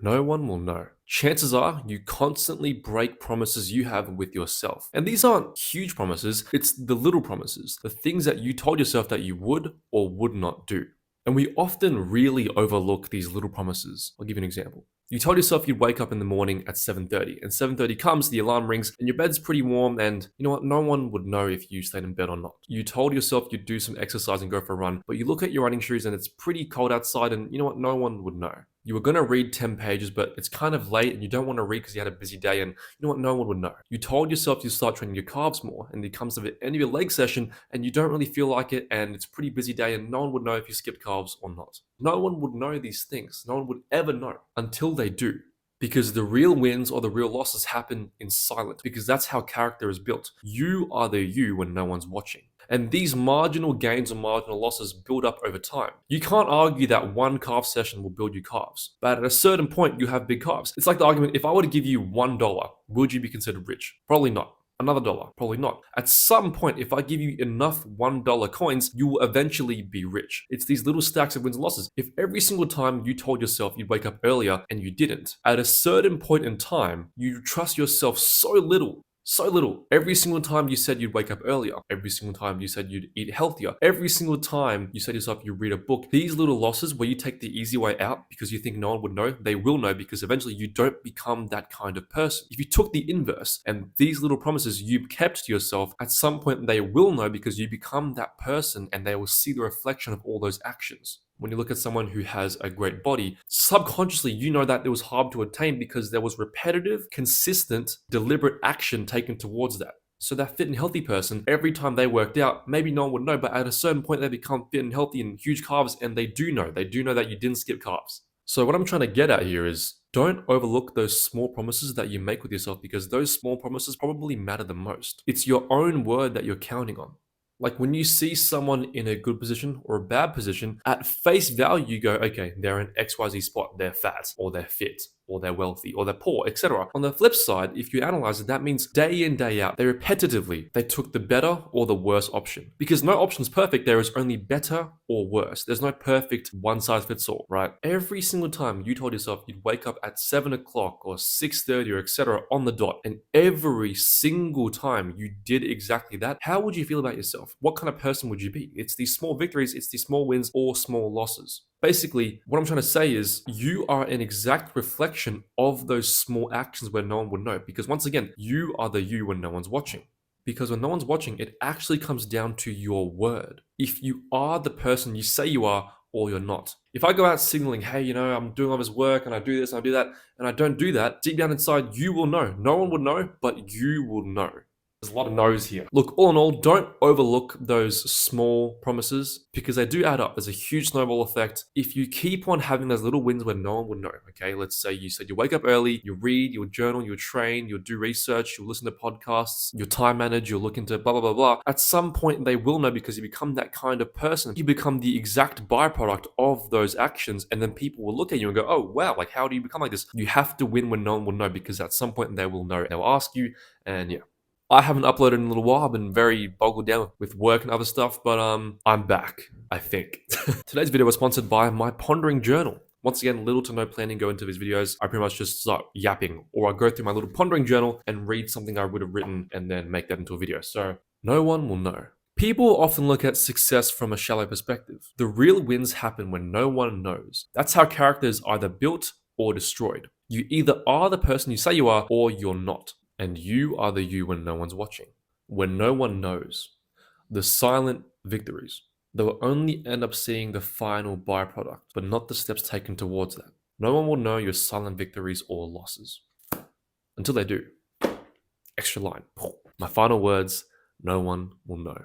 No one will know. Chances are you constantly break promises you have with yourself. And these aren't huge promises, it's the little promises, the things that you told yourself that you would or would not do. And we often really overlook these little promises. I'll give you an example. You told yourself you'd wake up in the morning at 7:30, and 7:30 comes, the alarm rings, and your bed's pretty warm, and you know what? No one would know if you stayed in bed or not. You told yourself you'd do some exercise and go for a run, but you look at your running shoes and it's pretty cold outside, and you know what? No one would know. You were going to read 10 pages, but it's kind of late and you don't want to read because you had a busy day, and you know what? No one would know. You told yourself you'd start training your calves more, and it comes to the end of your leg session and you don't really feel like it, and it's a pretty busy day, and no one would know if you skipped calves or not. No one would know these things. No one would ever know until they do. Because the real wins or the real losses happen in silence, because that's how character is built. You are the you when no one's watching. And these marginal gains or marginal losses build up over time. You can't argue that one calf session will build you calves, but at a certain point, you have big calves. It's like the argument, if I were to give you $1, would you be considered rich? Probably not. Another dollar, probably not. At some point, if I give you enough $1 coins, you will eventually be rich. It's these little stacks of wins and losses. If every single time you told yourself you'd wake up earlier and you didn't, at a certain point in time, you trust yourself so little. So little. Every single time you said you'd wake up earlier, every single time you said you'd eat healthier, every single time you said to yourself you'd read a book, these little losses where you take the easy way out because you think no one would know, they will know because eventually you don't become that kind of person. If you took the inverse and these little promises you kept to yourself, at some point they will know because you become that person and they will see the reflection of all those actions. When you look at someone who has a great body, subconsciously you know that it was hard to attain because there was repetitive, consistent, deliberate action taken towards that. So that fit and healthy person, every time they worked out, maybe no one would know, but at a certain point they become fit and healthy and huge calves, and they do know. They do know that you didn't skip calves. So what I'm trying to get at here is don't overlook those small promises that you make with yourself, because those small promises probably matter the most. It's your own word that you're counting on. Like when you see someone in a good position or a bad position, at face value, you go, okay, they're in XYZ spot. They're fat or they're fit or they're wealthy or they're poor, etc. On the flip side, if you analyze it, that means day in, day out, they took the better or the worse option. Because no option is perfect. There is only better or worse. There's no perfect one size fits all, right? Every single time you told yourself you'd wake up at 7 o'clock or 6:30 or etc. on the dot, and every single time you did exactly that, how would you feel about yourself? What kind of person would you be? It's these small victories, it's these small wins or small losses. Basically, what I'm trying to say is you are an exact reflection of those small actions where no one would know. Because once again, you are the you when no one's watching. Because when no one's watching, it actually comes down to your word. If you are the person you say you are or you're not. If I go out signaling, hey, I'm doing all this work and I do this and I do that, and I don't do that, deep down inside, you will know. No one would know, but you will know. There's a lot of no's here. Look, all in all, don't overlook those small promises because they do add up. There's a huge snowball effect. If you keep on having those little wins where no one would know, okay? Let's say you said you wake up early, you read, you'll journal, you'll train, you'll do research, you'll listen to podcasts, you'll time manage, you'll look into blah, blah, blah, blah. At some point, they will know because you become that kind of person. You become the exact byproduct of those actions, and then people will look at you and go, oh, wow, like how do you become like this? You have to win when no one will know because at some point they will know. They'll ask you, and yeah. I haven't uploaded in a little while. I've been very boggled down with work and other stuff, but I'm back, I think. Today's video was sponsored by my pondering journal. Once again, little to no planning go into these videos. I pretty much just start yapping, or I go through my little pondering journal and read something I would have written and then make that into a video. So no one will know. People often look at success from a shallow perspective. The real wins happen when no one knows. That's how character is either built or destroyed. You either are the person you say you are or you're not. And you are the you when no one's watching, when no one knows. The silent victories. They will only end up seeing the final byproduct, but not the steps taken towards that. No one will know your silent victories or losses. Until they do. Extra line. My final words, no one will know.